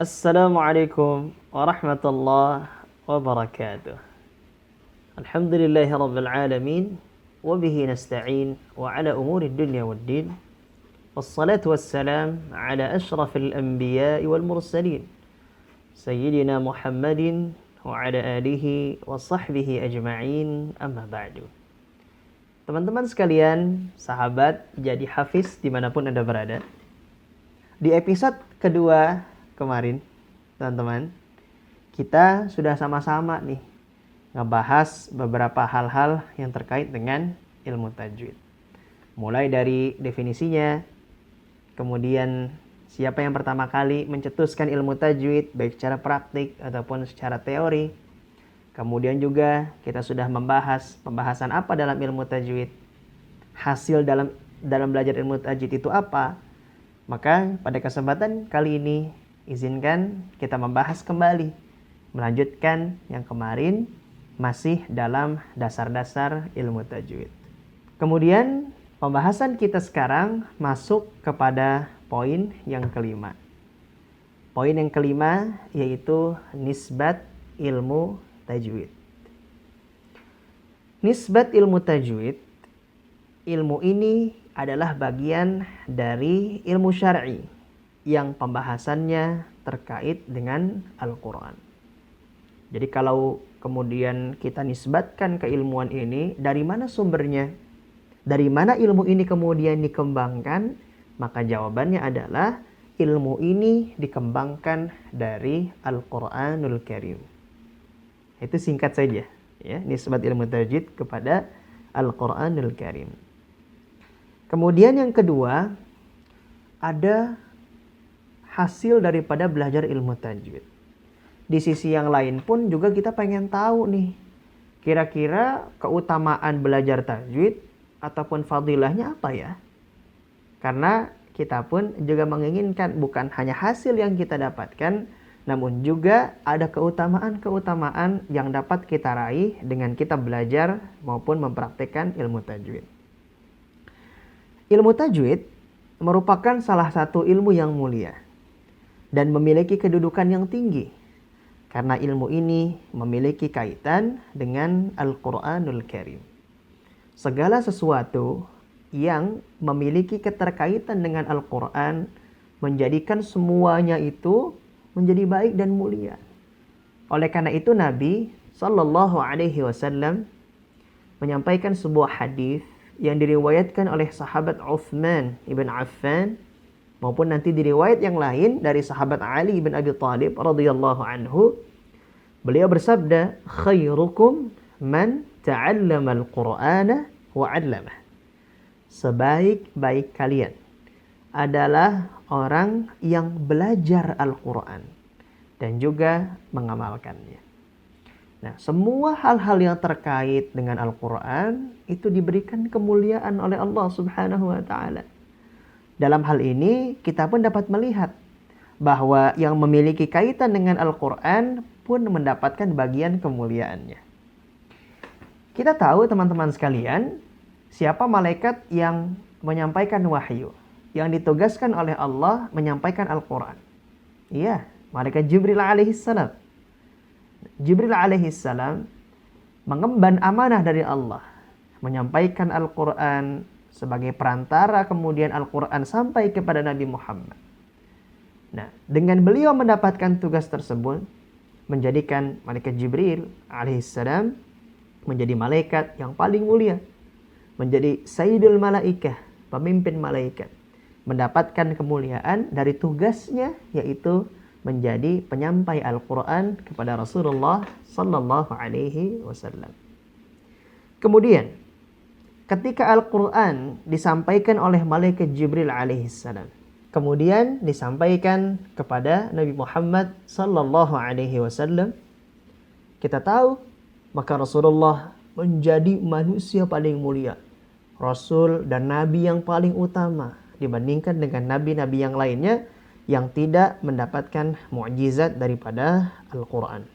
Assalamualaikum warahmatullahi wabarakatuh. Alhamdulillahi rabbil alamin. Wabihi nasta'in wa ala umuri dunya waddin. Wassalatu wassalam ala ashrafil anbiya'i wal mursalin. Sayyidina Muhammadin wa ala alihi wa sahbihi ajma'in, amma ba'du. Teman-teman sekalian, sahabat jadi hafiz dimanapun Anda berada. Di episode kedua kemarin, teman-teman, kita sudah sama-sama nih ngebahas beberapa hal-hal yang terkait dengan ilmu tajwid. Mulai dari definisinya, kemudian siapa yang pertama kali mencetuskan ilmu tajwid, baik secara praktik ataupun secara teori. Kemudian juga kita sudah membahas pembahasan apa dalam ilmu tajwid, hasil dalam belajar ilmu tajwid itu apa. Maka pada kesempatan kali ini izinkan kita membahas kembali, melanjutkan yang kemarin masih dalam dasar-dasar ilmu tajwid. Kemudian pembahasan kita sekarang masuk kepada poin yang kelima. Poin yang kelima yaitu nisbat ilmu tajwid. Nisbat ilmu tajwid, ilmu ini adalah bagian dari ilmu syar'i yang pembahasannya terkait dengan Al-Quran. Jadi kalau kemudian kita nisbatkan keilmuan ini, dari mana sumbernya? Dari mana ilmu ini kemudian dikembangkan? Maka jawabannya adalah ilmu ini dikembangkan dari Al-Quranul Karim. Itu singkat saja, ya, nisbat ilmu tajwid kepada Al-Quranul Karim. Kemudian yang kedua, ada hasil daripada belajar ilmu tajwid. Di sisi yang lain pun juga kita pengen tahu nih, kira-kira keutamaan belajar tajwid ataupun fadilahnya apa ya? Karena kita pun juga menginginkan bukan hanya hasil yang kita dapatkan, namun juga ada keutamaan-keutamaan yang dapat kita raih dengan kita belajar maupun mempraktikkan ilmu tajwid. Ilmu tajwid merupakan salah satu ilmu yang mulia dan memiliki kedudukan yang tinggi, karena ilmu ini memiliki kaitan dengan Al-Quranul Karim. Segala sesuatu yang memiliki keterkaitan dengan Al-Quran menjadikan semuanya itu menjadi baik dan mulia. Oleh karena itu Nabi Sallallahu Alaihi Wasallam menyampaikan sebuah hadis yang diriwayatkan oleh sahabat Uthman ibn Affan, maupun nanti di riwayat yang lain dari sahabat Ali bin Abi Thalib radhiyallahu anhu. Beliau bersabda, khairukum man ta'allama al-Qur'ana wa 'allamah. Sebaik-baik kalian adalah orang yang belajar Al-Qur'an dan juga mengamalkannya. Nah, semua hal-hal yang terkait dengan Al-Qur'an itu diberikan kemuliaan oleh Allah Subhanahu wa taala. Dalam hal ini kita pun dapat melihat bahwa yang memiliki kaitan dengan Al-Quran pun mendapatkan bagian kemuliaannya. Kita tahu teman-teman sekalian, siapa malaikat yang menyampaikan wahyu, yang ditugaskan oleh Allah menyampaikan Al-Quran? Iya, malaikat Jibril alaihissalam. Jibril alaihissalam mengemban amanah dari Allah, menyampaikan Al-Quran sebagai perantara kemudian Al-Quran sampai kepada Nabi Muhammad. Nah, dengan beliau mendapatkan tugas tersebut, menjadikan malaikat Jibril alaihissalam menjadi malaikat yang paling mulia, menjadi Sayyidul Malaikah, pemimpin malaikat, mendapatkan kemuliaan dari tugasnya yaitu menjadi penyampai Al-Quran kepada Rasulullah Sallallahu Alaihi Wasallam. Kemudian, ketika Al-Quran disampaikan oleh malaikat Jibril alaihissalam, kemudian disampaikan kepada Nabi Muhammad sallallahu alaihi wasallam, kita tahu maka Rasulullah menjadi manusia paling mulia, rasul dan nabi yang paling utama dibandingkan dengan nabi-nabi yang lainnya yang tidak mendapatkan mukjizat daripada Al-Qur'an.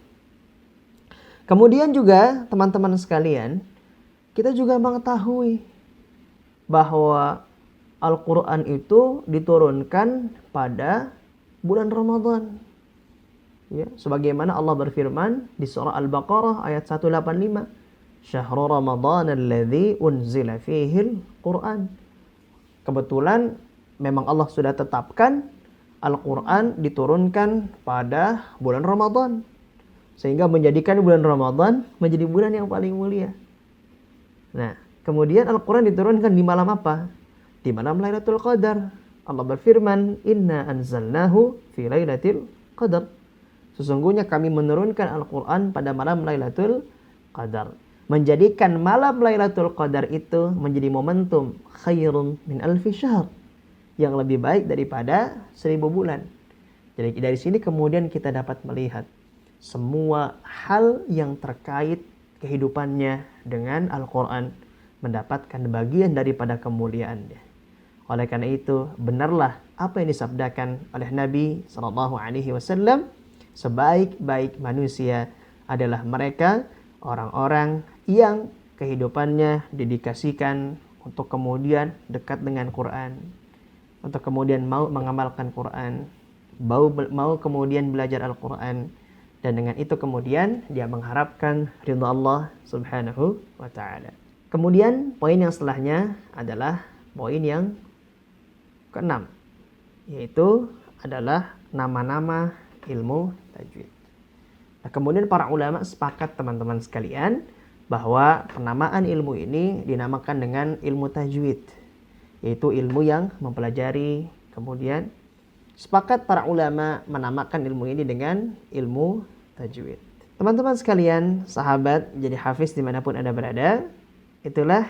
Kemudian juga teman-teman sekalian, kita juga mengetahui bahwa Al-Quran itu diturunkan pada bulan Ramadan. Ya, sebagaimana Allah berfirman di surah Al-Baqarah ayat 185, Syahrul Ramadan alladzi unzila fihil Qur'an. Kebetulan memang Allah sudah tetapkan Al-Quran diturunkan pada bulan Ramadan, sehingga menjadikan bulan Ramadan menjadi bulan yang paling mulia. Nah, kemudian Al-Quran diturunkan di malam apa? Di malam Lailatul Qadar. Allah berfirman, Inna anzalnahu fi Lailatul Qadar. Sesungguhnya kami menurunkan Al-Quran pada malam Lailatul Qadar. Menjadikan malam Lailatul Qadar itu menjadi momentum khairun min alfi syahr, yang lebih baik daripada 1000 bulan. Jadi dari sini kemudian kita dapat melihat semua hal yang terkait kehidupannya dengan Al-Quran mendapatkan bagian daripada kemuliaannya. Oleh karena itu, benarlah apa yang disabdakan oleh Nabi SAW, sebaik-baik manusia adalah mereka orang-orang yang kehidupannya dedikasikan untuk kemudian dekat dengan Quran, untuk kemudian mau mengamalkan Quran, mau kemudian belajar Al-Quran, dan dengan itu kemudian dia mengharapkan ridha Allah Subhanahu wa ta'ala. Kemudian poin yang setelahnya adalah poin yang keenam, yaitu adalah nama-nama ilmu tajwid. Nah, kemudian para ulama sepakat teman-teman sekalian bahwa penamaan ilmu ini dinamakan dengan ilmu tajwid, yaitu ilmu yang mempelajari. Kemudian sepakat para ulama menamakan ilmu ini dengan ilmu tajwid. Teman-teman sekalian, sahabat jadi hafiz dimanapun Anda berada, itulah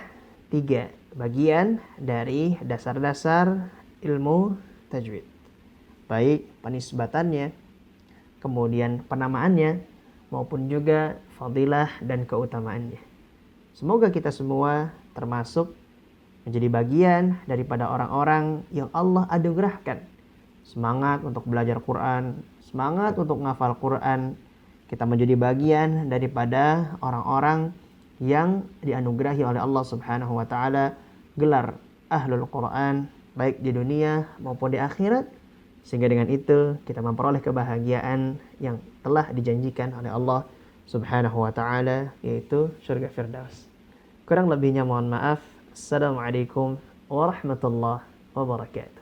3 bagian dari dasar-dasar ilmu tajwid. Baik penisbatannya, kemudian penamaannya, maupun juga fadilah dan keutamaannya. Semoga kita semua termasuk menjadi bagian daripada orang-orang yang Allah anugerahkan semangat untuk belajar Quran, semangat untuk menghafal Quran. Kita menjadi bagian daripada orang-orang yang dianugerahi oleh Allah Subhanahu wa ta'ala gelar Ahlul Quran, baik di dunia maupun di akhirat, sehingga dengan itu kita memperoleh kebahagiaan yang telah dijanjikan oleh Allah Subhanahu wa ta'ala, yaitu surga Firdaus. Kurang lebihnya mohon maaf. Assalamualaikum warahmatullahi wabarakatuh.